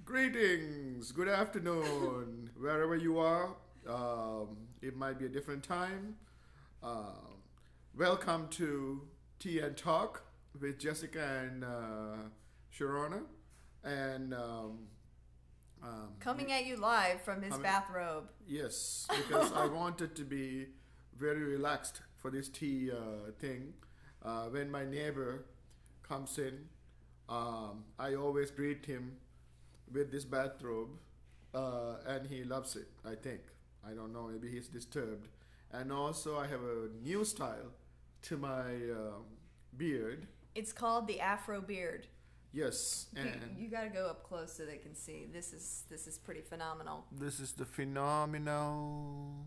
Greetings, good afternoon, wherever you are. It might be a different time. Um, Welcome to Tea and Talk with Jessica and Shirona. And Coming at you live from his coming, bathrobe. yes, because I wanted to be very relaxed for this tea thing. When my neighbor comes in, I always greet him with this bathrobe, and he loves it. I think. I don't know. Maybe he's disturbed. And also, I have a new style to my beard. It's called the Afro beard. Yes, and You got to go up close so they can see. This is pretty phenomenal. this is the phenomenal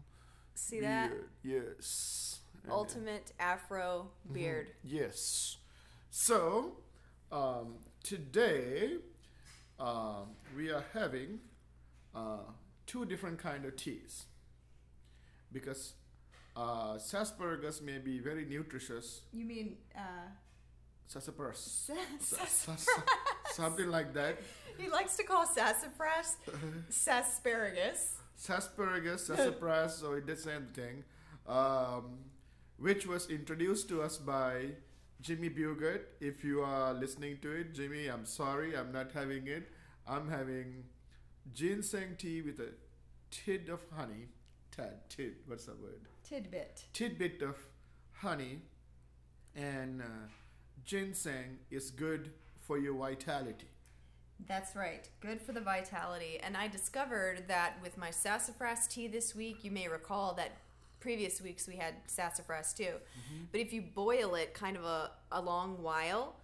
See that? beard. Yes. And, Ultimate Afro beard. yes. So today we are having two different kind of teas because sarsaparas may be very nutritious. You mean Sarsaparas. sassafras? Something like that. He likes to call sassafras sasparagus. Sarsaparas, so it's the same thing. Which was introduced to us by Jimmy Bugert. If you are listening to it, Jimmy, I'm sorry, I'm not having it. I'm having ginseng tea with a tid of honey. Tid, what's that word? Tidbit. Tidbit of honey, and ginseng is good for your vitality. That's right. Good for the vitality. And I discovered that with my sassafras tea this week, you may recall that previous weeks we had sassafras too. But if you boil it kind of a long while,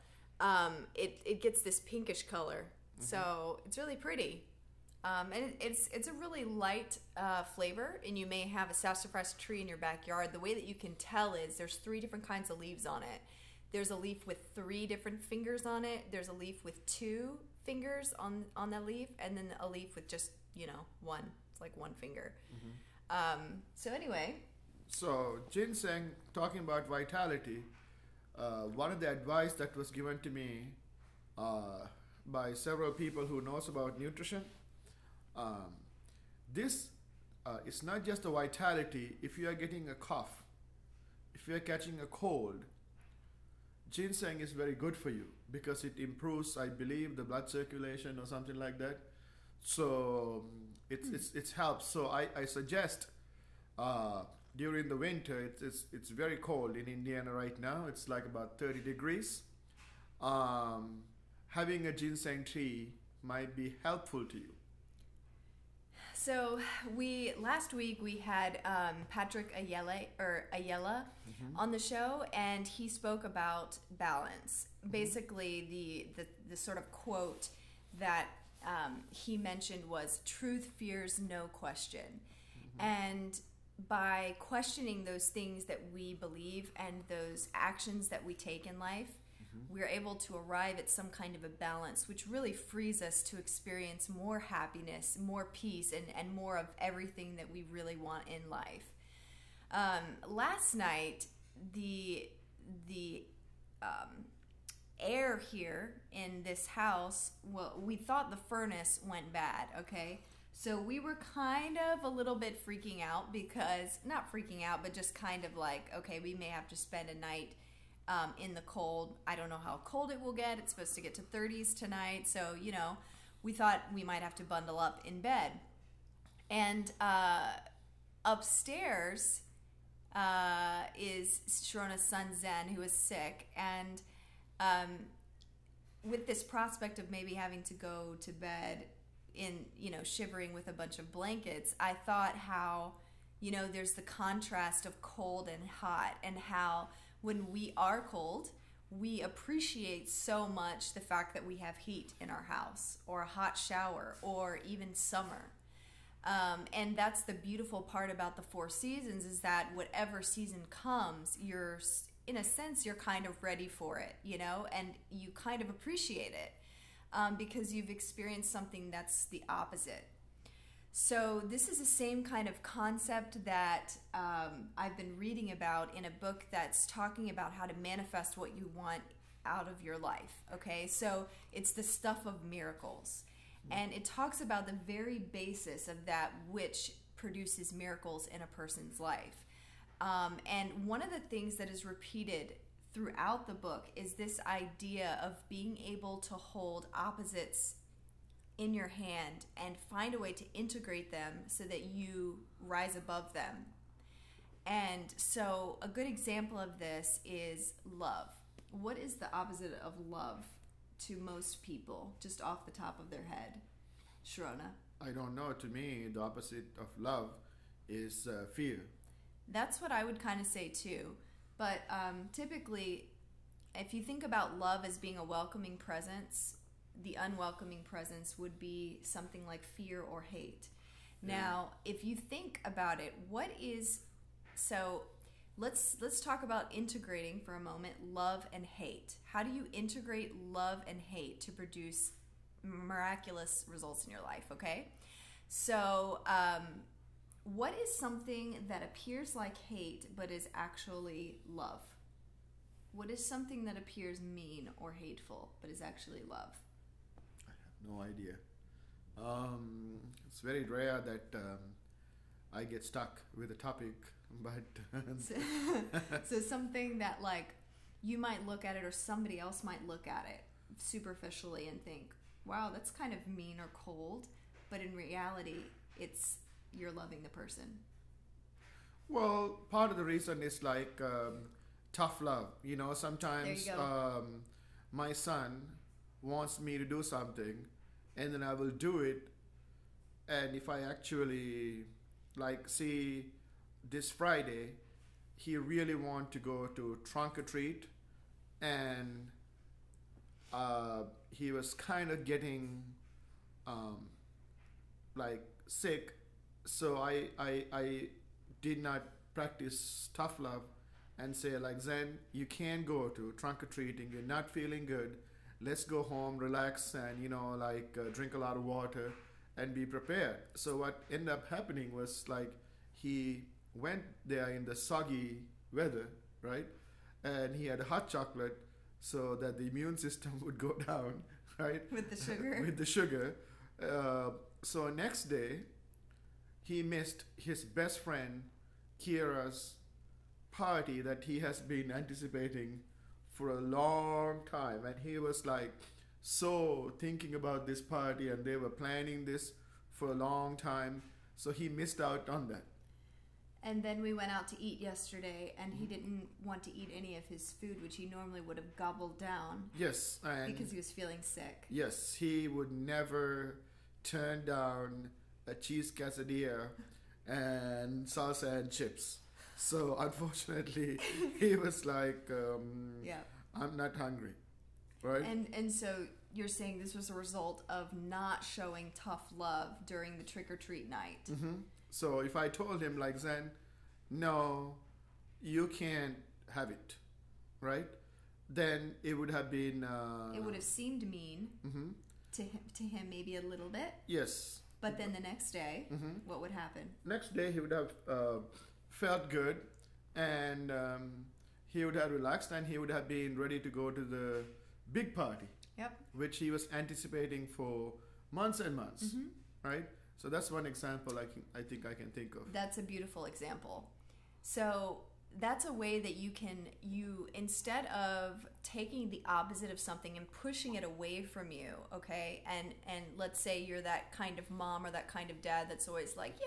it gets this pinkish color. So it's really pretty. And it's a really light flavor, and you may have a sassafras tree in your backyard. The way that you can tell is there's 3 different kinds of leaves on it. There's a leaf with 3 different fingers on it. There's a leaf with 2 fingers on that leaf, and then a leaf with just, one. It's like 1 finger. So anyway. So ginseng, talking about vitality, one of the advice that was given to me by several people who knows about nutrition, this is not just a vitality. If you are getting a cough, if you are catching a cold, ginseng is very good for you because it improves, I believe, the blood circulation or something like that. So it's helps. So I suggest during the winter, it's very cold in Indiana right now. It's like about 30 degrees. Having a ginseng tea might be helpful to you. So last week we had Patrick Ayala on the show, and he spoke about balance. Basically, the sort of quote that he mentioned was, "Truth fears no question," and by questioning those things that we believe and those actions that we take in life, we're able to arrive at some kind of a balance, which really frees us to experience more happiness, more peace, and more of everything that we really want in life. Last night, the air here in this house, well, we thought the furnace went bad, okay? So we were kind of a little bit freaking out because, not freaking out, but just kind of like, okay, we may have to spend a night in the cold. I don't know how cold it will get. It's supposed to get to 30s tonight. So, we thought we might have to bundle up in bed. And upstairs is Shirona's son Zen, who is sick. And with this prospect of maybe having to go to bed in, shivering with a bunch of blankets, I thought how, there's the contrast of cold and hot, and how when we are cold, we appreciate so much the fact that we have heat in our house, or a hot shower, or even summer. And that's the beautiful part about the 4 seasons, is that whatever season comes, in a sense, you're kind of ready for it, and you kind of appreciate it because you've experienced something that's the opposite. So this is the same kind of concept that I've been reading about in a book that's talking about how to manifest what you want out of your life, okay? So it's the stuff of miracles. And it talks about the very basis of that which produces miracles in a person's life. And one of the things that is repeated throughout the book is this idea of being able to hold opposites in your hand and find a way to integrate them so that you rise above them. And so a good example of this is love. What is the opposite of love to most people, just off the top of their head? Shirona? I don't know. To me, the opposite of love is fear. That's what I would kind of say too. But typically, if you think about love as being a welcoming presence, the unwelcoming presence would be something like fear or hate. Now, if you think about it, so let's talk about integrating for a moment love and hate. How do you integrate love and hate to produce miraculous results in your life, okay? So, what is something that appears like hate but is actually love? What is something that appears mean or hateful but is actually love? I have no idea. It's very rare that I get stuck with a topic, but so something that like you might look at it or somebody else might look at it superficially and think, wow, that's kind of mean or cold, but in reality it's you're loving the person. Well, part of the reason is like tough love. You know, sometimes my son wants me to do something and then I will do it, and if I actually like see this Friday he really want to go to trunk or treat, and he was kind of getting like sick, so I did not practice tough love and say like, Zen, you can't go to trunk or treating, you're not feeling good, let's go home, relax, and drink a lot of water and be prepared. So what ended up happening was like he went there in the soggy weather, right? And he had a hot chocolate so that the immune system would go down, right? With the sugar. With the sugar. So next day, he missed his best friend Kira's party that he has been anticipating for a long time, and he was like so thinking about this party, and they were planning this for a long time, so he missed out on that. And then we went out to eat yesterday, and he didn't want to eat any of his food, which he normally would have gobbled down. Yes, and because he was feeling sick. Yes, he would never turn down a cheese quesadilla and salsa and chips. So unfortunately, he was like, I'm not hungry, right? And so you're saying this was a result of not showing tough love during the trick-or-treat night. Mm-hmm. So if I told him like, Zen, no, you can't have it, right? Then it would have been... it would have seemed mean mm-hmm. to him maybe a little bit. Yes. But then the next day, mm-hmm. what would happen? Next day he would have felt good, and he would have relaxed, and he would have been ready to go to the big party. Yep. Which he was anticipating for months and months, mm-hmm. right? So that's one example I think I can think of. That's a beautiful example. So that's a way that you instead of taking the opposite of something and pushing it away from you, okay? And let's say you're that kind of mom or that kind of dad that's always like, yeah,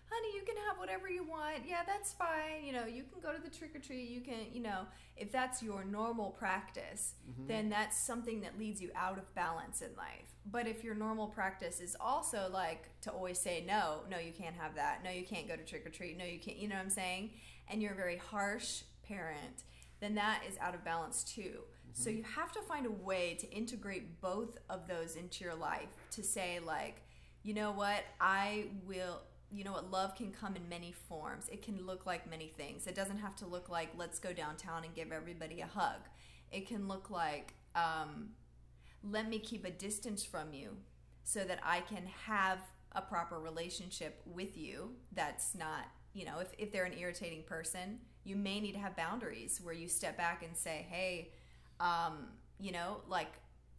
honey, you can have whatever you want. Yeah, that's fine. You can go to the trick-or-treat. You can, if that's your normal practice, mm-hmm. then that's something that leads you out of balance in life. But if your normal practice is also like to always say, no, you can't have that. No, you can't go to trick-or-treat. No, you can't, you know what I'm saying? And you're a very harsh parent, then that is out of balance too. Mm-hmm. So you have to find a way to integrate both of those into your life to say like, you know what, love can come in many forms. It can look like many things. It doesn't have to look like, let's go downtown and give everybody a hug. It can look like, let me keep a distance from you so that I can have a proper relationship with you. That's not, if they're an irritating person, you may need to have boundaries where you step back and say, hey,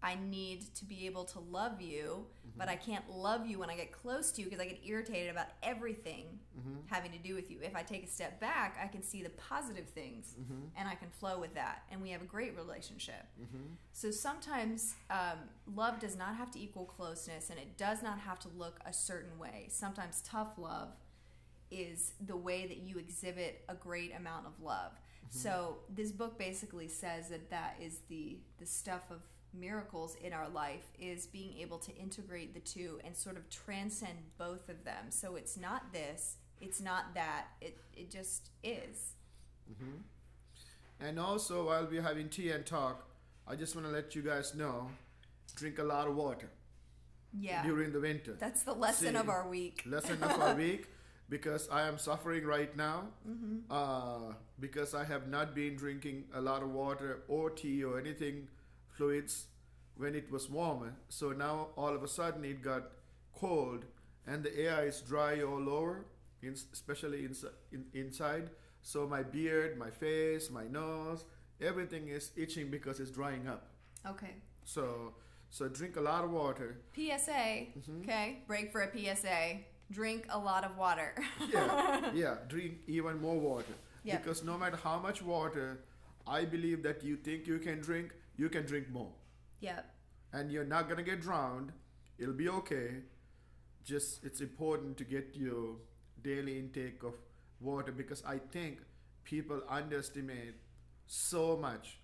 I need to be able to love you, but I can't love you when I get close to you because I get irritated about everything having to do with you. If I take a step back, I can see the positive things and I can flow with that, and we have a great relationship. So sometimes love does not have to equal closeness, and it does not have to look a certain way. Sometimes tough love is the way that you exhibit a great amount of love. So this book basically says that is the stuff of miracles in our life, is being able to integrate the two and sort of transcend both of them. So it's not this, it's not that, it just is. And also, while we're having tea and talk, I just want to let you guys know, drink a lot of water during the winter. That's the lesson of our week. Lesson of our week. Because I am suffering right now, because I have not been drinking a lot of water or tea or anything fluids when it was warmer. So now all of a sudden it got cold and the air is dry all over, especially inside. So my beard, my face, my nose, everything is itching because it's drying up. Okay. So drink a lot of water. PSA, okay, break for a PSA. Drink a lot of water. yeah, drink even more water. Yep. Because no matter how much water I believe that you think you can drink more. Yep. And you're not going to get drowned. It'll be okay. Just, it's important to get your daily intake of water, because I think people underestimate so much.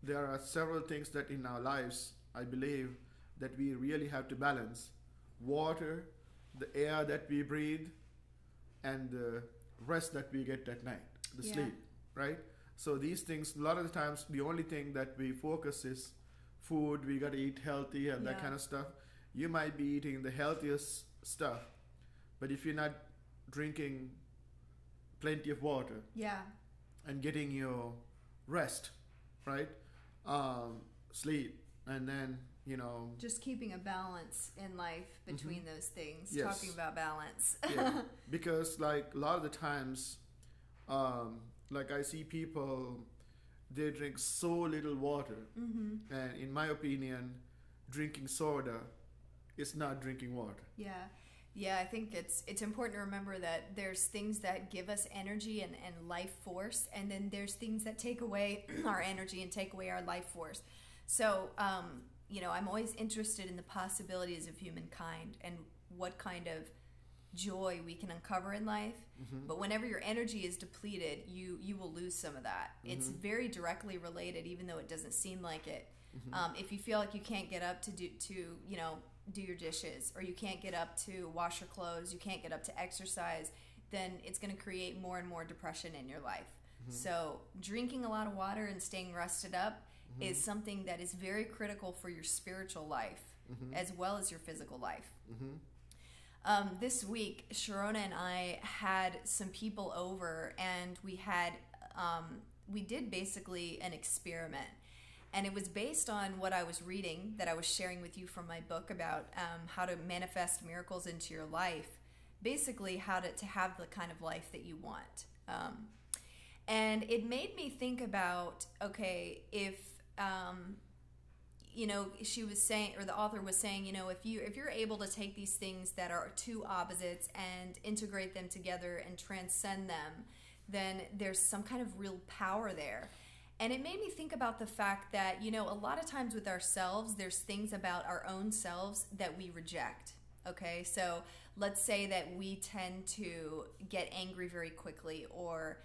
There are several things that in our lives, I believe, that we really have to balance. Water, the air that we breathe, and the rest that we get at night, the sleep, right? So these things, a lot of the times, the only thing that we focus is food. We got to eat healthy and that kind of stuff. You might be eating the healthiest stuff, but if you're not drinking plenty of water and getting your rest, right? Sleep, and then, just keeping a balance in life between those things. Yes. Talking about balance. Because like a lot of the times, like I see people, they drink so little water, and in my opinion, drinking soda is not drinking water. I think it's important to remember that there's things that give us energy and life force, and then there's things that take away our energy and take away our life force. So I'm always interested in the possibilities of humankind and what kind of joy we can uncover in life. But whenever your energy is depleted, you will lose some of that. It's very directly related, even though it doesn't seem like it. If you feel like you can't get up to do your dishes, or you can't get up to wash your clothes, you can't get up to exercise, then it's going to create more and more depression in your life. So drinking a lot of water and staying rested up is something that is very critical for your spiritual life as well as your physical life. This week, Shirona and I had some people over, and we did basically an experiment. And it was based on what I was reading that I was sharing with you from my book about how to manifest miracles into your life. Basically, how to have the kind of life that you want. And it made me think about, okay, if she was saying, or the author was saying, if you're able to take these things that are two opposites and integrate them together and transcend them, then there's some kind of real power there. And it made me think about the fact that, a lot of times with ourselves, there's things about our own selves that we reject. Okay, so let's say that we tend to get angry very quickly, or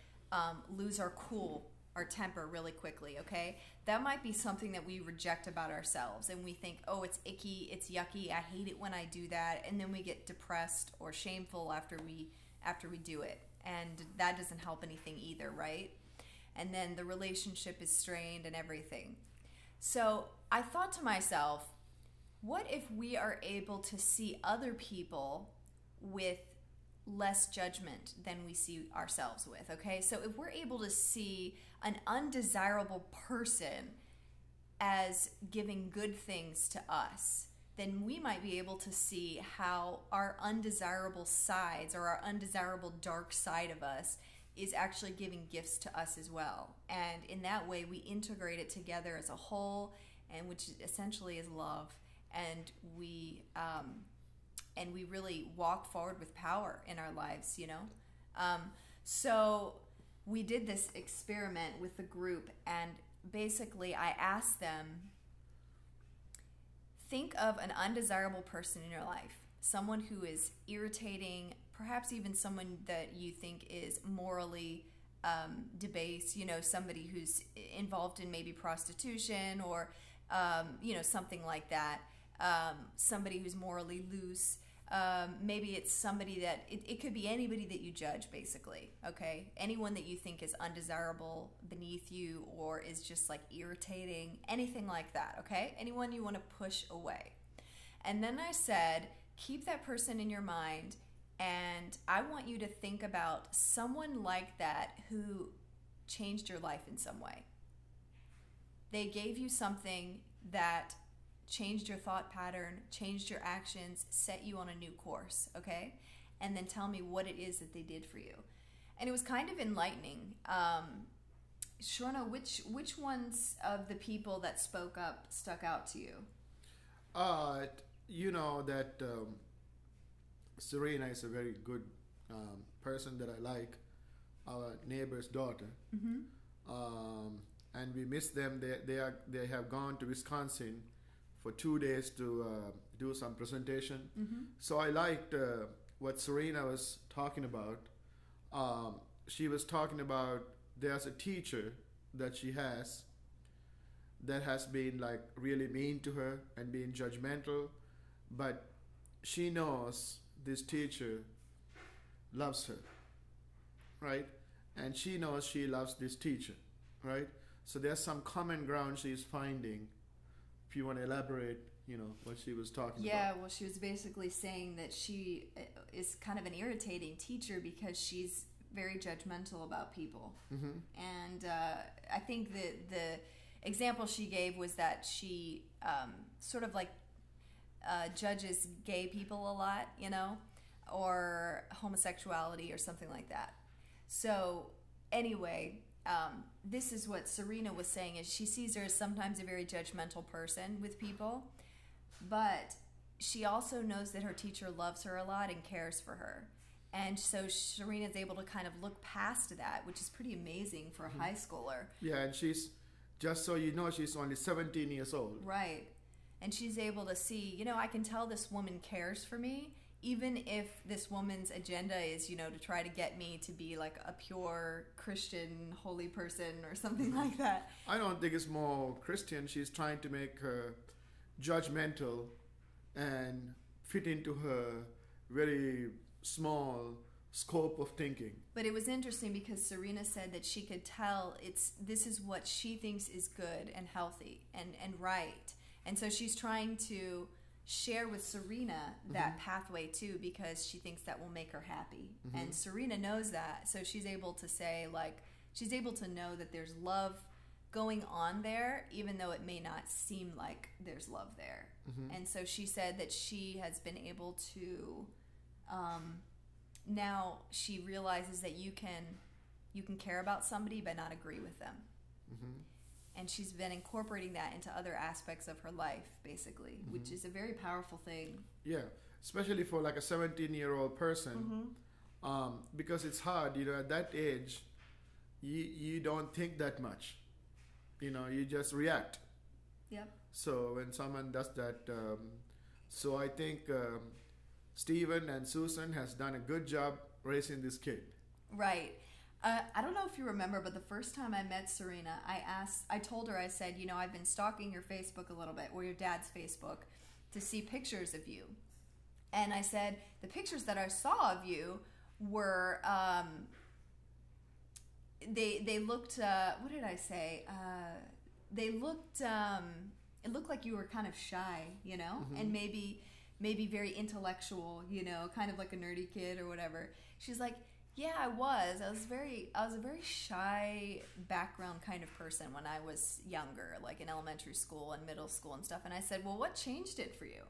lose our cool, our temper really quickly, okay? That might be something that we reject about ourselves, and we think, oh, it's icky, it's yucky, I hate it when I do that, and then we get depressed or shameful after we do it, and that doesn't help anything either, right? And then the relationship is strained and everything. So I thought to myself, what if we are able to see other people with less judgment than we see ourselves with, okay? So if we're able to see an undesirable person as giving good things to us, then we might be able to see how our undesirable sides, or our undesirable dark side of us, is actually giving gifts to us as well. And in that way, we integrate it together as a whole, and which essentially is love, and we really walk forward with power in our lives, you know. So we did this experiment with the group, and basically I asked them, think of an undesirable person in your life, someone who is irritating, perhaps even someone that you think is morally debased, you know, somebody who's involved in maybe prostitution or, you know, something like that, somebody who's morally loose. Maybe it's somebody that, it could be anybody that you judge, basically, okay? Anyone that you think is undesirable beneath you or is just like irritating, anything like that, okay? Anyone you want to push away. And then I said, keep that person in your mind, and I want you to think about someone like that who changed your life in some way. They gave you something that changed your thought pattern, changed your actions, set you on a new course, okay? And then tell me what it is that they did for you. And it was kind of enlightening. Shirona, which ones of the people that spoke up stuck out to you? You know that Serena is a very good person that I like, our neighbor's daughter. And we miss them. They have gone to Wisconsin for 2 days to do some presentation. So I liked what Serena was talking about. She was talking about there's a teacher that she has that has been like really mean to her and being judgmental, but she knows this teacher loves her, right? And she knows she loves this teacher, right? So there's some common ground she's finding. If you want to elaborate, you know, what she was talking about. Yeah, well, she was basically saying that she is kind of an irritating teacher because she's very judgmental about people. And I think the example she gave was that she sort of like judges gay people a lot, you know, or homosexuality or something like that. So anyway, this is what Serena was saying, is she sees her as sometimes a very judgmental person with people, but she also knows that her teacher loves her a lot and cares for her. And so Serena's able to kind of look past that, which is pretty amazing for a high schooler. Yeah, and she's, just so you know, she's only 17 years old. Right. And she's able to see, you know, I can tell this woman cares for me, even if this woman's agenda is, you know, to try to get me to be like a pure Christian, holy person or something like that. I don't think it's more Christian. She's trying to make her judgmental and fit into her very small scope of thinking. But it was interesting because Serena said that she could tell this is what she thinks is good and healthy and right. And so she's trying to share with Serena that pathway too, because she thinks that will make her happy. And Serena knows that. So she's able to say, like, she's able to know that there's love going on there, even though it may not seem like there's love there. And so she said that she has been able to, now she realizes that you can care about somebody but not agree with them. And she's been incorporating that into other aspects of her life, basically, which is a very powerful thing. Yeah, especially for like a 17-year-old person, because it's hard, you know, at that age, you don't think that much. You know, you just react. Yep. So when someone does that, so I think Stephen and Susan has done a good job raising this kid. Right. I don't know if you remember, but the first time I met Serena, I told her, I said, you know, I've been stalking your Facebook a little bit, or your dad's Facebook, to see pictures of you. And I said, the pictures that I saw of you were, they looked, what did I say? They looked, it looked like you were kind of shy, you know, and maybe very intellectual, you know, kind of like a nerdy kid or whatever. She's like, yeah, I was a very shy background kind of person when I was younger, like in elementary school and middle school and stuff. And I said, well, what changed it for you?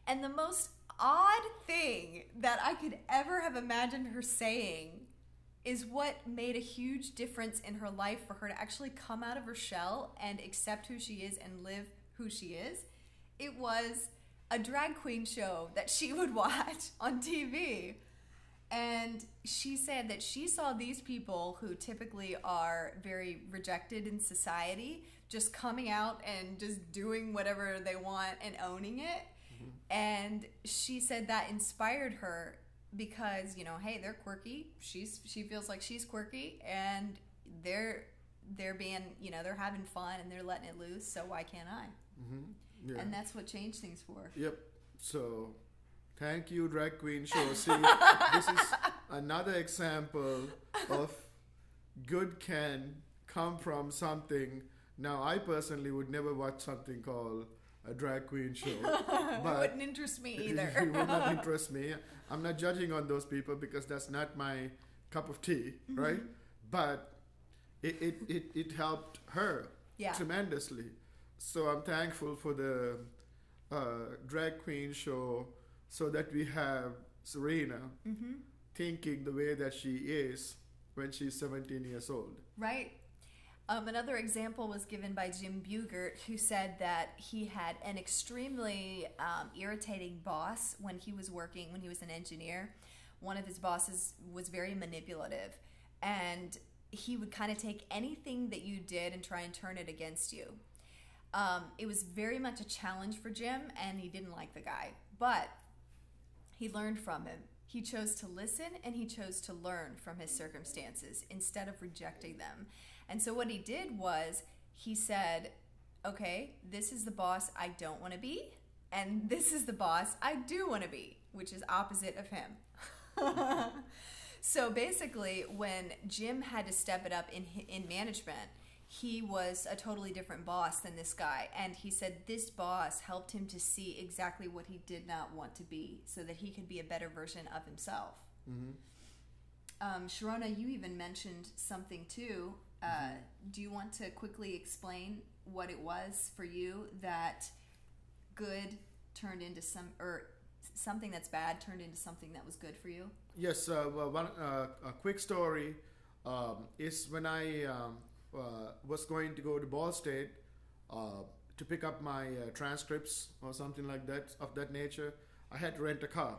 And the most odd thing that I could ever have imagined her saying is what made a huge difference in her life for her to actually come out of her shell and accept who she is and live who she is. It was a drag queen show that she would watch on TV. And she said that she saw these people who typically are very rejected in society just coming out and just doing whatever they want and owning it. Mm-hmm. And she said that inspired her because, you know, hey, they're quirky. She feels like she's quirky, and they're being, you know, they're having fun and they're letting it loose. So why can't I? Mm-hmm. Yeah. And that's what changed things for her. Yep. So thank you, drag queen show. See, this is another example of good can come from something. Now, I personally would never watch something called a drag queen show. But it wouldn't interest me either. It would not interest me. I'm not judging on those people because that's not my cup of tea, mm-hmm. right? But it helped her tremendously. So I'm thankful for the drag queen show, so that we have Serena mm-hmm. thinking the way that she is when she's 17 years old. Right. Another example was given by Jim Bugert, who said that he had an extremely irritating boss when he was an engineer. One of his bosses was very manipulative, and he would kind of take anything that you did and try and turn it against you. It was very much a challenge for Jim, and he didn't like the guy. But he learned from him. He chose to listen, and he chose to learn from his circumstances instead of rejecting them. And so what he did was he said, okay, this is the boss I don't want to be, and this is the boss I do want to be, which is opposite of him. So basically, when Jim had to step it up in management, he was a totally different boss than this guy. And he said this boss helped him to see exactly what he did not want to be so that he could be a better version of himself. Mm-hmm. Shirona, you even mentioned something too. Mm-hmm. Do you want to quickly explain what it was for you that good turned into something that's bad turned into something that was good for you? Yes, a quick story is when I was going to go to Ball State to pick up my transcripts or something like that, of that nature. I had to rent a car.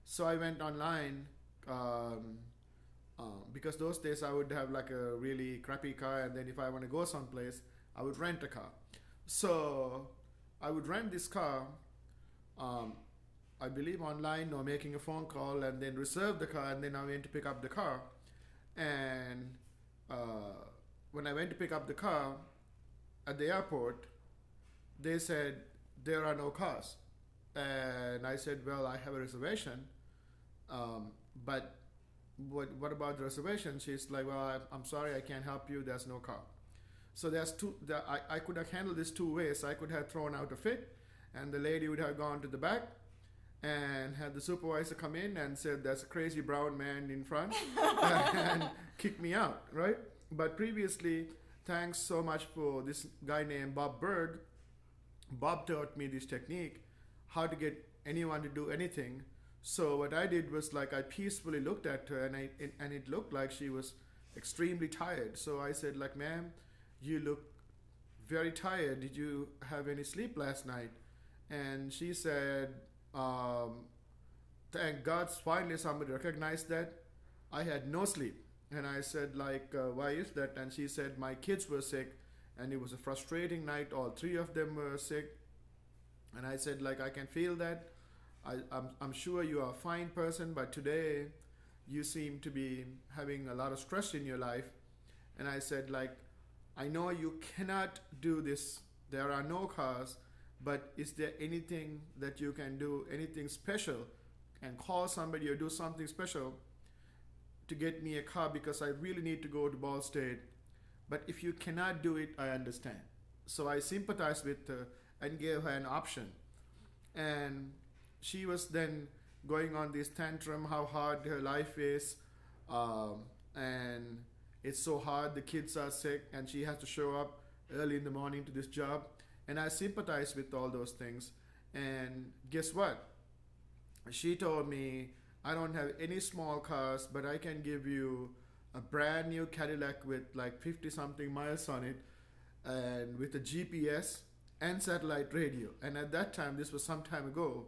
So I went online because those days I would have like a really crappy car, and then if I want to go someplace, I would rent a car. So I would rent this car, I believe online, or making a phone call, and then reserve the car, and then I went to pick up the car. And when I went to pick up the car at the airport, they said there are no cars. And I said, well, I have a reservation, but what about the reservation? She's like, well, I'm sorry, I can't help you, there's no car. So I could have handled this two ways. I could have thrown out a fit, and the lady would have gone to the back and had the supervisor come in and said, there's a crazy brown man in front, and kick me out, right? But previously, thanks so much for this guy named Bob Berg. Bob taught me this technique, how to get anyone to do anything. So what I did was, like, I peacefully looked at her, and it looked like she was extremely tired. So I said, like, ma'am, you look very tired. Did you have any sleep last night? And she said, thank God finally somebody recognized that I had no sleep. And I said, like, why is that? And she said, my kids were sick, and it was a frustrating night. All three of them were sick. And I said, like, I can feel that. I'm sure you are a fine person, but today you seem to be having a lot of stress in your life. And I said, like, I know you cannot do this. There are no cars, but is there anything that you can do, anything special, and call somebody or do something special to get me a car, because I really need to go to Ball State. But if you cannot do it, I understand. So I sympathized with her and gave her an option. And she was then going on this tantrum, how hard her life is, and it's so hard, the kids are sick, and she has to show up early in the morning to this job. And I sympathized with all those things. And guess what? She told me, I don't have any small cars, but I can give you a brand new Cadillac with like 50 something miles on it, and with a GPS and satellite radio. And at that time, this was some time ago,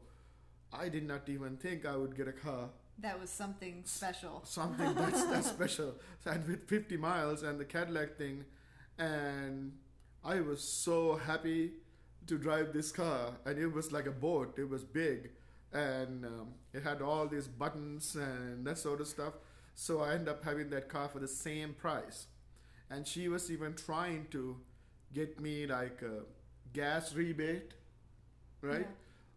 I did not even think I would get a car. That was something special. Something that's special. And with 50 miles and the Cadillac thing, and I was so happy to drive this car. And it was like a boat. It was big, and it had all these buttons and that sort of stuff. So I ended up having that car for the same price. And she was even trying to get me like a gas rebate, right?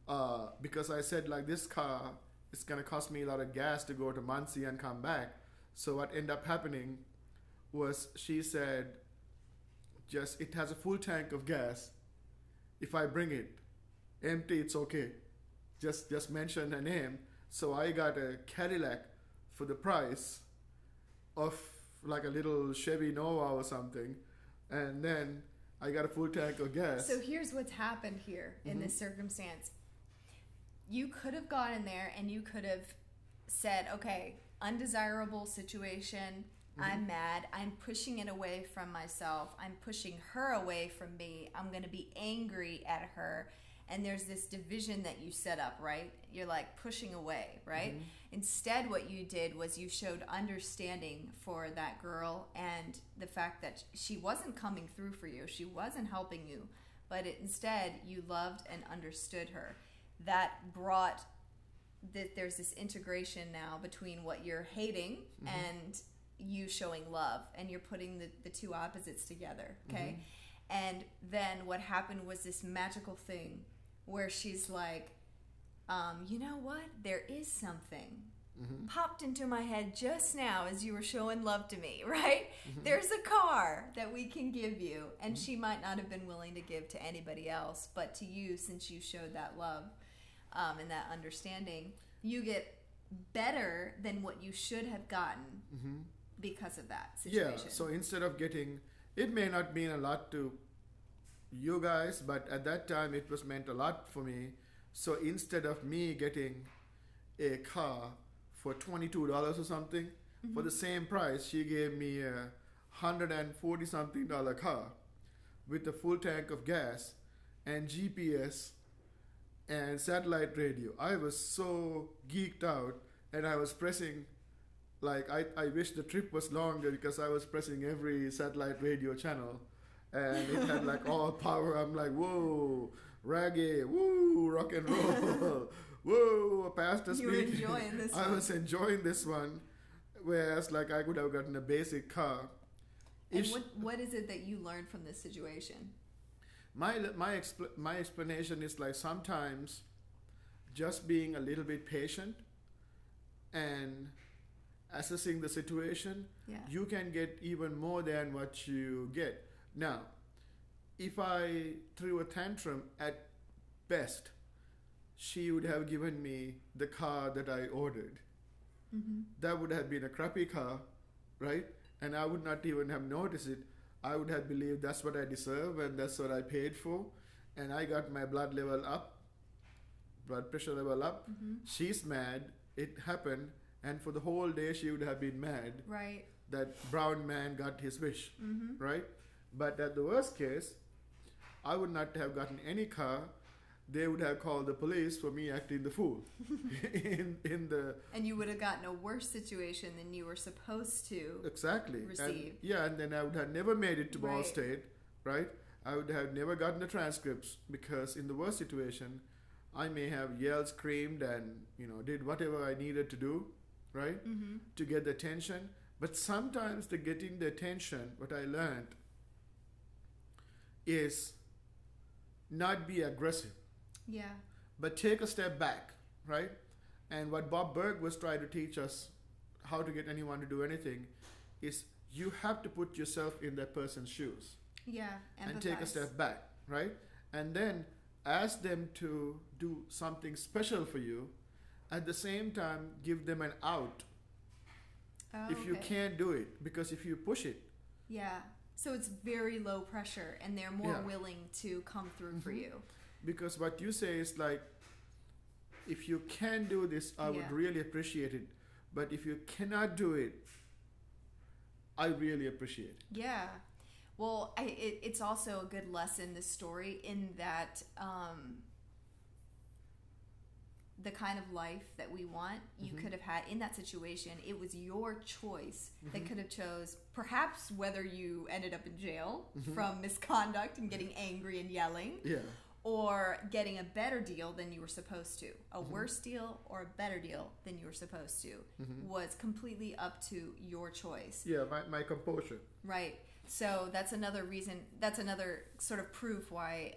Yeah. Because I said like this car, it's gonna cost me a lot of gas to go to Muncie and come back. So what ended up happening was she said, just it has a full tank of gas. If I bring it empty, it's okay. Just mention her name. So I got a Cadillac for the price of like a little Chevy Nova or something, and then I got a full tank of gas. So here's what's happened here in this circumstance. You could have gone in there and you could have said, okay, undesirable situation. I'm mad. I'm pushing it away from myself. I'm pushing her away from me. I'm going to be angry at her. And there's this division that you set up, right? You're like pushing away, right? Instead, what you did was you showed understanding for that girl and the fact that she wasn't coming through for you. She wasn't helping you. But instead, you loved and understood her. That brought that there's this integration now between what you're hating and you showing love, and you're putting the two opposites together, okay? And then what happened was this magical thing where she's like, you know what? There is something popped into my head just now as you were showing love to me, right? There's a car that we can give you, and she might not have been willing to give to anybody else, but to you, since you showed that love and that understanding, you get better than what you should have gotten because of that situation. Yeah, so instead of getting, it may not mean a lot to you guys, but at that time it was meant a lot for me. So instead of me getting a car for $22 or something, for the same price, she gave me a $140 something car with a full tank of gas and GPS and satellite radio. I was so geeked out, and I was pressing, like, I wish the trip was longer because I was pressing every satellite radio channel, and it had like all power. I'm like, whoa, reggae, woo, rock and roll, whoa, pastor speaking. You were enjoying this one. I was enjoying this one, whereas like I could have gotten a basic car. And what is it that you learned from this situation? My explanation is like sometimes just being a little bit patient and assessing the situation, you can get even more than what you get. Now, if I threw a tantrum, at best, she would have given me the car that I ordered. That would have been a crappy car, right? And I would not even have noticed it. I would have believed that's what I deserve and that's what I paid for. And I got my blood level up, blood pressure level up. She's mad. It happened. And for the whole day, she would have been mad. Right. That brown man got his wish. Right? But at the worst case, I would not have gotten any car. They would have called the police for me acting the fool. And you would have gotten a worse situation than you were supposed to receive. And then I would have never made it to Ball Right. State, right? I would have never gotten the transcripts, because in the worst situation, I may have yelled, screamed, and did whatever I needed to do, right, to get the attention. But sometimes the getting the attention, what I learned is not be aggressive. Yeah. But take a step back, right? And what Bob Berg was trying to teach us, how to get anyone to do anything, is you have to put yourself in that person's shoes. Yeah. And take a step back, right? And then ask them to do something special for you. At the same time, give them an out if you can't do it. Because if you push it. Yeah. So it's very low pressure, and they're more willing to come through for you. Because what you say is like, if you can do this, I would really appreciate it. But if you cannot do it, I really appreciate it. Yeah. Well, it's also a good lesson, this story, in that the kind of life that we want, you could have had in that situation. It was your choice that could have chose, perhaps whether you ended up in jail from misconduct and getting angry and yelling, Yeah. or getting a better deal than you were supposed to. A worse deal or a better deal than you were supposed to was completely up to your choice. Yeah, my composure. Right. So that's another reason, that's another sort of proof why,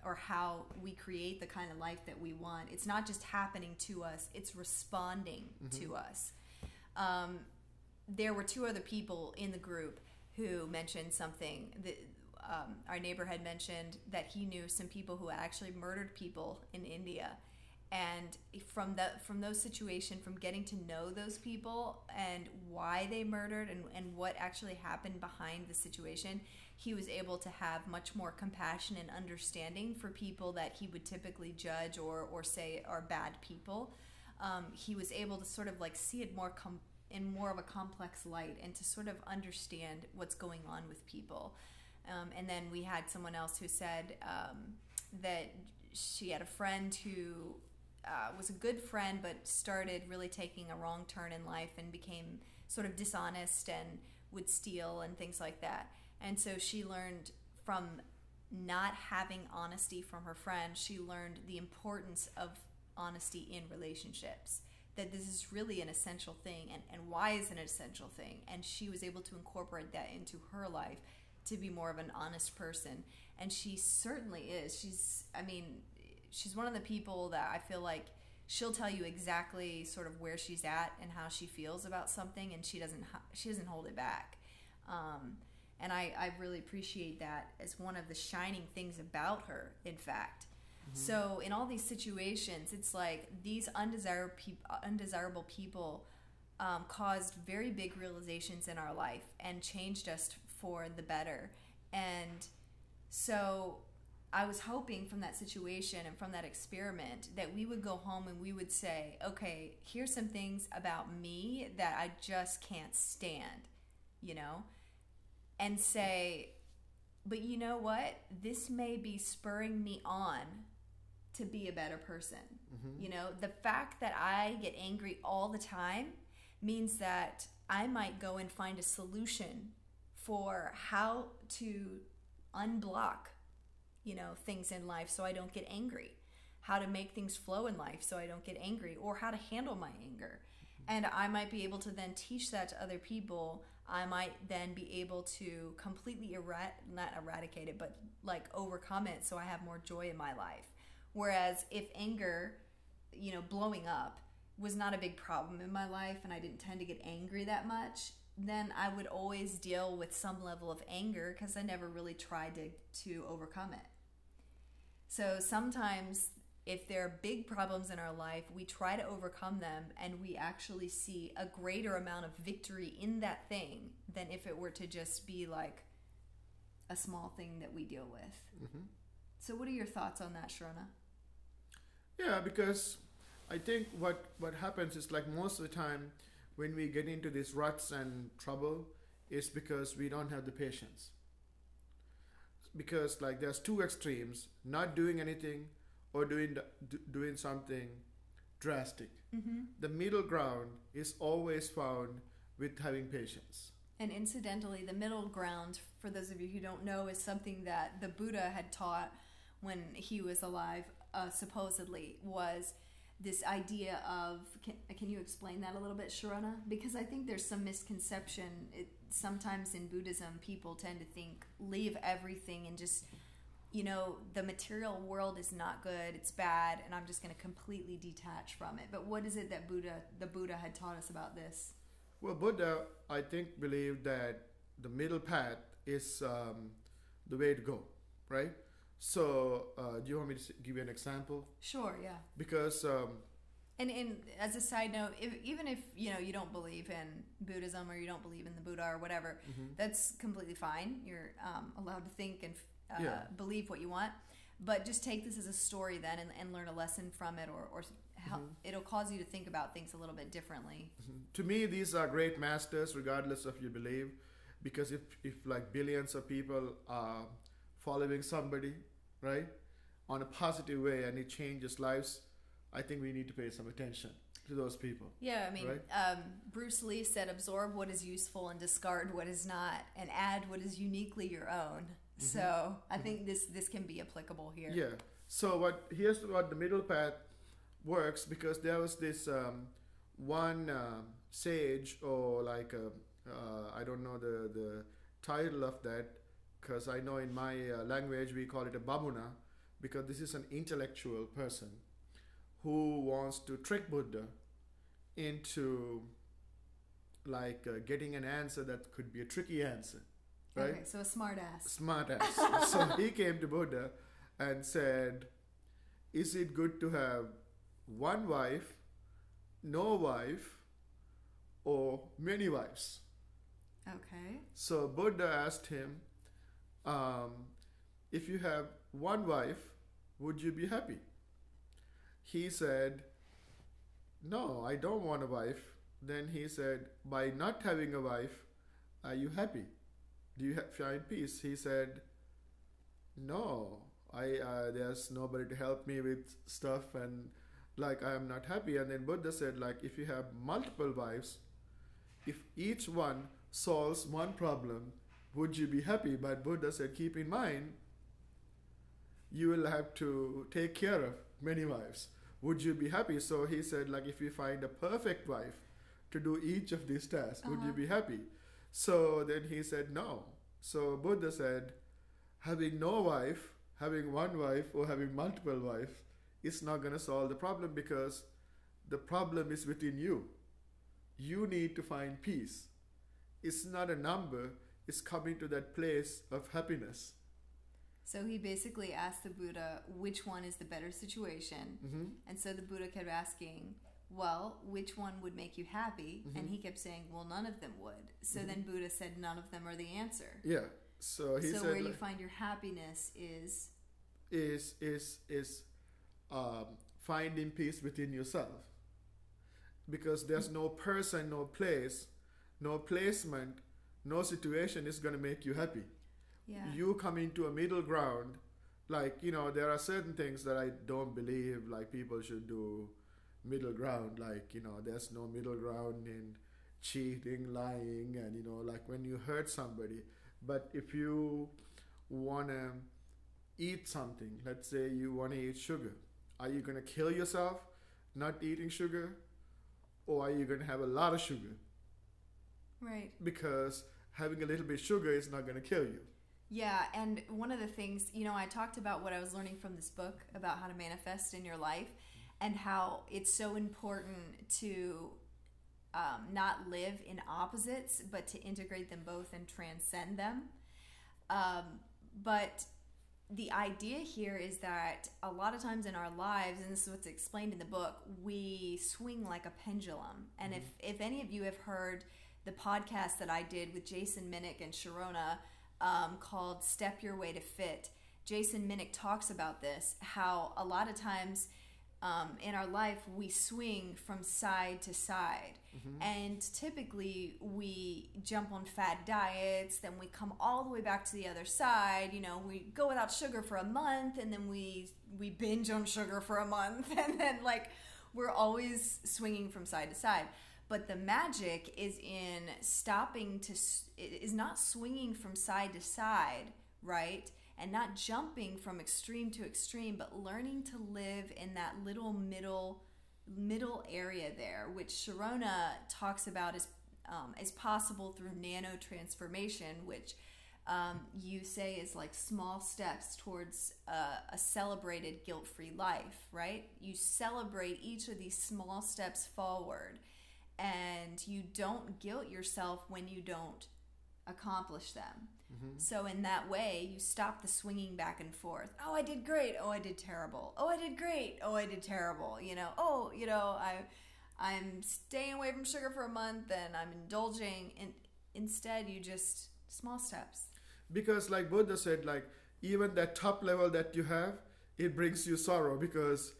or how we create the kind of life that we want. It's not just happening to us, it's responding to us. There were two other people in the group who mentioned something that our neighbor had mentioned, that he knew some people who actually murdered people in India. And from those situations, from getting to know those people and why they murdered and what actually happened behind the situation, he was able to have much more compassion and understanding for people that he would typically judge or say are bad people. He was able to sort of like see it in more of a complex light, and to sort of understand what's going on with people. And then we had someone else who said that she had a friend who was a good friend, but started really taking a wrong turn in life and became sort of dishonest and would steal and things like that. And so she learned from not having honesty from her friend, she learned the importance of honesty in relationships, that this is really an essential thing, and why is it an essential thing. And she was able to incorporate that into her life to be more of an honest person. And she certainly is. She's one of the people that I feel like she'll tell you exactly sort of where she's at and how she feels about something, and she doesn't hold it back. And I really appreciate that as one of the shining things about her, in fact. So in all these situations, it's like these undesirable people caused very big realizations in our life and changed us for the better. And so I was hoping from that situation and from that experiment that we would go home and we would say, okay, here's some things about me that I just can't stand, and say, but you know what? This may be spurring me on to be a better person. The fact that I get angry all the time means that I might go and find a solution for how to unblock things in life so I don't get angry, how to make things flow in life so I don't get angry, or how to handle my anger. And I might be able to then teach that to other people. I might then be able to completely not eradicate it, but like overcome it so I have more joy in my life. Whereas if anger, blowing up was not a big problem in my life and I didn't tend to get angry that much, then I would always deal with some level of anger because I never really tried to overcome it. So sometimes if there are big problems in our life, we try to overcome them and we actually see a greater amount of victory in that thing than if it were to just be like a small thing that we deal with. So what are your thoughts on that, Shirona? Yeah, because I think what happens is, like, most of the time when we get into these ruts and trouble is because we don't have the patience. Because like there's two extremes, not doing anything or doing something drastic. The middle ground is always found with having patience. And incidentally, the middle ground, for those of you who don't know, is something that the Buddha had taught when he was alive, supposedly, was this idea of, can you explain that a little bit, Shirona? Because I think there's some misconception. Sometimes in Buddhism, people tend to think, leave everything and just, the material world is not good, it's bad, and I'm just going to completely detach from it. But what is it that the Buddha had taught us about this? Well, Buddha, I think, believed that the middle path is the way to go, right? So, do you want me to give you an example? Sure, yeah. Because... And as a side note, even if you don't believe in Buddhism or you don't believe in the Buddha or whatever, that's completely fine. You're allowed to think and believe what you want. But just take this as a story then and learn a lesson from it, or help. It'll cause you to think about things a little bit differently. To me, these are great masters, regardless of your belief. because if like billions of people are following somebody, right, on a positive way and it changes lives, I think we need to pay some attention to those people. Yeah, I mean, right? Bruce Lee said, absorb what is useful and discard what is not, and add what is uniquely your own. So I think this can be applicable here. Yeah. So here's what the middle path works, because there was this one sage, or like I don't know the title of that, because I know in my language we call it a babuna, because this is an intellectual person who wants to trick Buddha into like getting an answer that could be a tricky answer, right? Okay, so a smart ass. Smart ass. So he came to Buddha and said, is it good to have one wife, no wife, or many wives? Okay. So Buddha asked him, if you have one wife, would you be happy? He said, no, I don't want a wife. Then he said, by not having a wife, are you happy? Do you find peace? He said, no, there's nobody to help me with stuff, and like I am not happy. And then Buddha said, like, if you have multiple wives, if each one solves one problem, would you be happy? But Buddha said, keep in mind, you will have to take care of many wives. Would you be happy? So he said, like, if you find a perfect wife to do each of these tasks, would you be happy? So then he said, no. So Buddha said, having no wife, having one wife, or having multiple wives is not going to solve the problem, because the problem is within you. You need to find peace. It's not a number, it's coming to that place of happiness. So he basically asked the Buddha which one is the better situation. And so the Buddha kept asking, well, which one would make you happy? And he kept saying, well, none of them would. So then Buddha said, none of them are the answer. Yeah. So he said, where you find your happiness is finding peace within yourself. Because there's no person, no place, no placement, no situation is going to make you happy. Yeah. You come into a middle ground. Like, there are certain things that I don't believe like people should do middle ground. Like, there's no middle ground in cheating, lying, and like when you hurt somebody. But if you want to eat something, let's say you want to eat sugar, are you going to kill yourself not eating sugar? Or are you going to have a lot of sugar? Right. Because having a little bit of sugar is not going to kill you. Yeah, and one of the things, I talked about what I was learning from this book about how to manifest in your life, and how it's so important to not live in opposites, but to integrate them both and transcend them. But the idea here is that a lot of times in our lives, and this is what's explained in the book, we swing like a pendulum. And if any of you have heard the podcast that I did with Jason Minnick and Shirona called Step Your Way to Fit, Jason Minnick talks about this, how a lot of times in our life we swing from side to side. And typically we jump on fad diets, then we come all the way back to the other side. We go without sugar for a month, and then we binge on sugar for a month, and then we're always swinging from side to side. But the magic is in is not swinging from side to side, right? And not jumping from extreme to extreme, but learning to live in that little middle area there, which Shirona talks about as possible through nanotransformation, which you say is like small steps towards a celebrated guilt-free life, right? You celebrate each of these small steps forward, and you don't guilt yourself when you don't accomplish them. So in that way, you stop the swinging back and forth. Oh, I did great. Oh, I did terrible. Oh, I did great. Oh, I did terrible. I'm staying away from sugar for a month and I'm indulging. And instead, you just small steps. Because like Buddha said, like even that top level that you have, it brings you sorrow because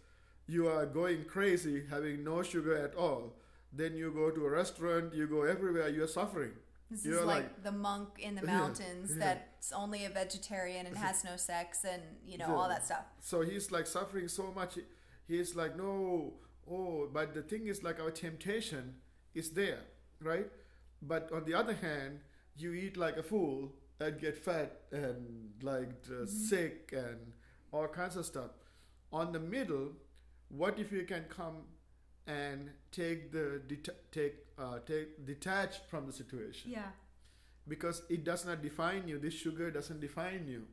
you are going crazy, having no sugar at all. Then you go to a restaurant, you go everywhere, you're suffering. This You're is like the monk in the mountains that's only a vegetarian and has no sex and, all that stuff. So he's like suffering so much. He's like, no, but the thing is like our temptation is there, right? But on the other hand, you eat like a fool and get fat and like sick and all kinds of stuff. On the middle, what if you can come and detach from the situation? Yeah. Because it does not define you. This sugar doesn't define you.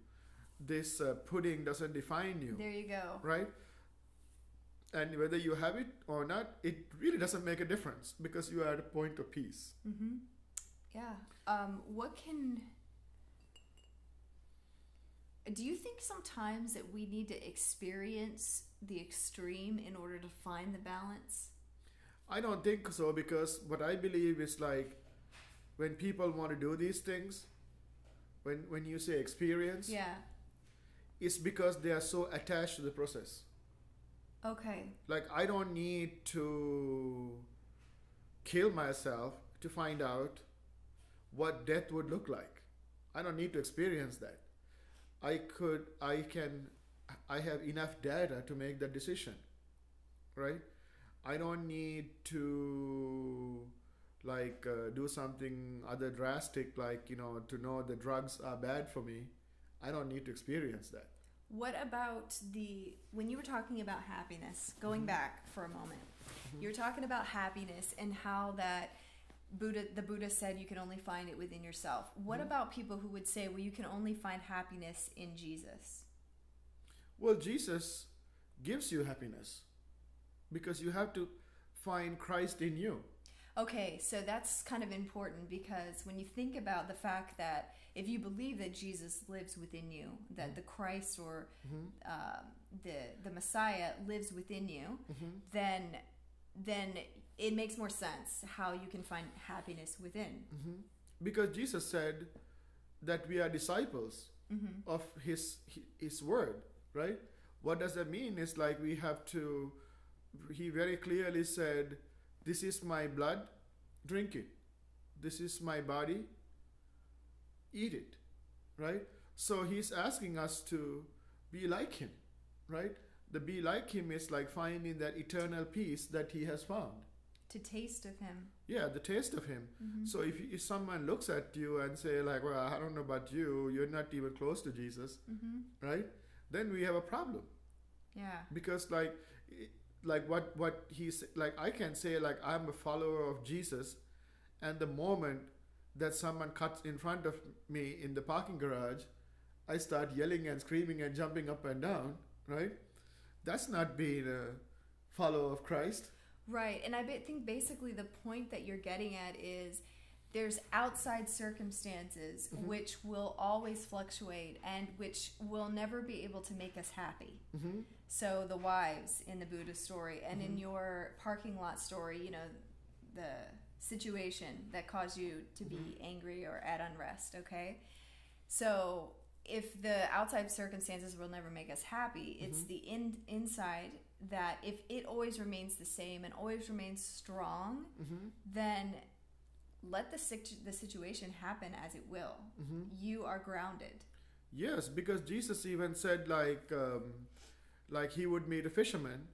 This pudding doesn't define you. There you go. Right? And whether you have it or not, it really doesn't make a difference because you are at a point of peace. Mm-hmm. Yeah. Do you think sometimes that we need to experience the extreme in order to find the balance? I don't think so, because what I believe is like when people want to do these things, when you say experience, yeah, it's because they are so attached to the process. Okay. Like I don't need to kill myself to find out what death would look like. I don't need to experience that. I have enough data to make that decision, right? I don't need to do something other drastic, to know the drugs are bad for me. I don't need to experience that. What about when you were talking about happiness, going back for a moment, you were talking about happiness and how that the Buddha said you can only find it within yourself. What about people who would say, well, you can only find happiness in Jesus? Well, Jesus gives you happiness because you have to find Christ in you. Okay, so that's kind of important, because when you think about the fact that if you believe that Jesus lives within you, that the Christ or the Messiah lives within you, then it makes more sense how you can find happiness within. Because Jesus said that we are disciples of his word, right? What does that mean? It's like he very clearly said, this is my blood, drink it. This is my body, eat it, right? So he's asking us to be like him, right? The be like him is like finding that eternal peace that he has found. To taste of him. Yeah, the taste of him. So if someone looks at you and say like, well, I don't know about you, you're not even close to Jesus, right? Then we have a problem. Yeah. Because like what he's like, I can say like I'm a follower of Jesus, and the moment that someone cuts in front of me in the parking garage, I start yelling and screaming and jumping up and down, right? That's not being a follower of Christ. Right, and I think basically the point that you're getting at is there's outside circumstances which will always fluctuate and which will never be able to make us happy. So the wives in the Buddha story and in your parking lot story, the situation that caused you to be angry or at unrest, okay? So if the outside circumstances will never make us happy, it's the inside that if it always remains the same and always remains strong, then let the situation happen as it will. You are grounded. Yes, because Jesus even said like he would meet a fisherman.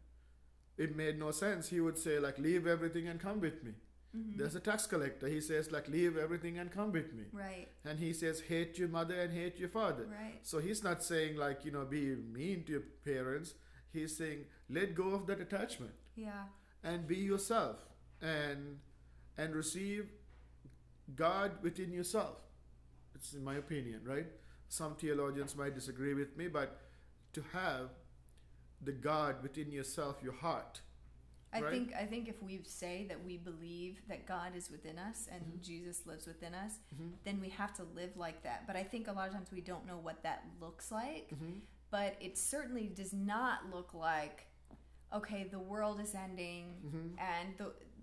It made no sense. He would say like, leave everything and come with me. There's a tax collector. He says like, leave everything and come with me. Right. And he says, hate your mother and hate your father. Right. So he's not saying like, be mean to your parents. He's saying, let go of that attachment. Yeah. And be yourself and receive God within yourself. It's in my opinion, right? Some theologians might disagree with me, but to have the God within yourself, your heart. I think if we say that we believe that God is within us and Jesus lives within us, then we have to live like that. But I think a lot of times we don't know what that looks like. But it certainly does not look like, okay, the world is ending and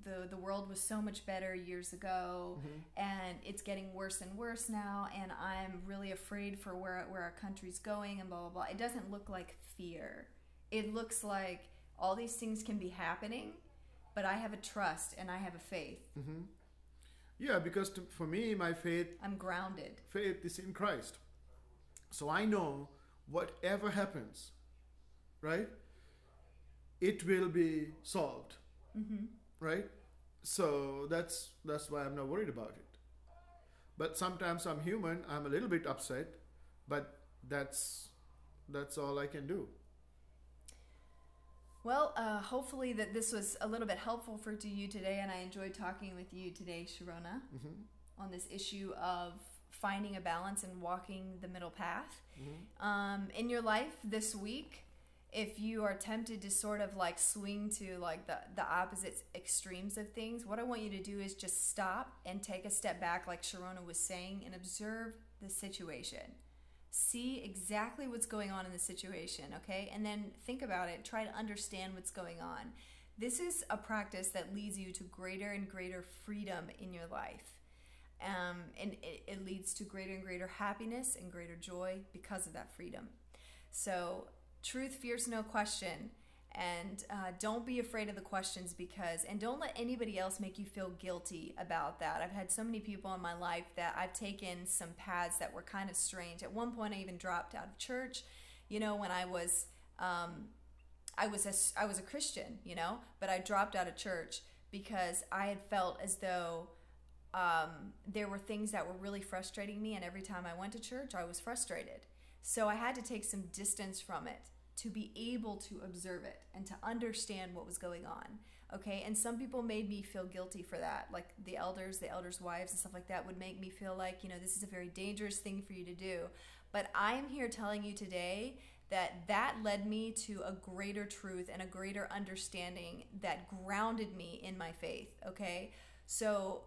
the world was so much better years ago and it's getting worse and worse now and I'm really afraid for where our country's going and blah, blah, blah. It doesn't look like fear. It looks like all these things can be happening, but I have a trust and I have a faith. Yeah, because for me, my I'm grounded. faith is in Christ. So I know whatever happens, right? It will be solved, Mm-hmm. right? So that's why I'm not worried about it. But sometimes I'm human. I'm a little bit upset, but that's all I can do. Well, hopefully that this was a little bit helpful for to you today, and I enjoyed talking with you today, Shirona, on this issue of finding a balance and walking the middle path. In your life this week, if you are tempted to sort of like swing to like the opposite extremes of things, what I want you to do is just stop and take a step back, like Shirona was saying, and observe the situation. See exactly what's going on in the situation, okay? And then think about it. Try to understand what's going on. This is a practice that leads you to greater and greater freedom in your life. And it leads to greater and greater happiness and greater joy because of that freedom. So truth fears no question. And don't be afraid of the questions and don't let anybody else make you feel guilty about that. I've had so many people in my life that I've taken some paths that were kind of strange. At one point, I even dropped out of church. You know, when I was a Christian, you know, but I dropped out of church because I had felt as though there were things that were really frustrating me, and every time I went to church, I was frustrated. So I had to take some distance from it to be able to observe it and to understand what was going on. Okay, and some people made me feel guilty for that, like the elders' wives and stuff like that would make me feel like, you know, this is a very dangerous thing for you to do. But I am here telling you today that led me to a greater truth and a greater understanding that grounded me in my faith. Okay, so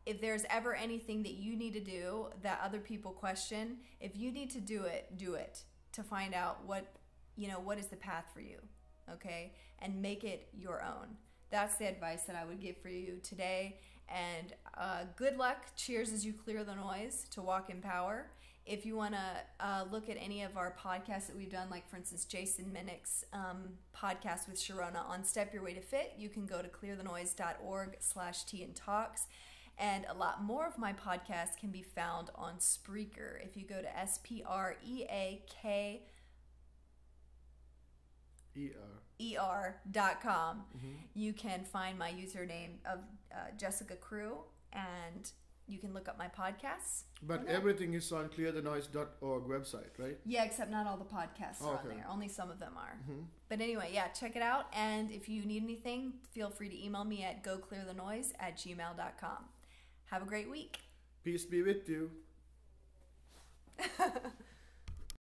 if there's ever anything that you need to do that other people question, if you need to do it to find out what is the path for you, okay? And make it your own. That's the advice that I would give for you today. And good luck. Cheers as you clear the noise to walk in power. If you want to look at any of our podcasts that we've done, like for instance, Jason Minnick's podcast with Shirona on Step Your Way to Fit, you can go to clearthenoise.org/tea and talks. And a lot more of my podcasts can be found on Spreaker. If you go to spreaker.com, you can find my username of Jessica Crew, and you can look up my podcasts. But everything is on clearthenoise.org website, right? Yeah, except not all the podcasts are on there. Only some of them are. But anyway, yeah, check it out. And if you need anything, feel free to email me at goclearthenoise@gmail.com. Have a great week. Peace be with you.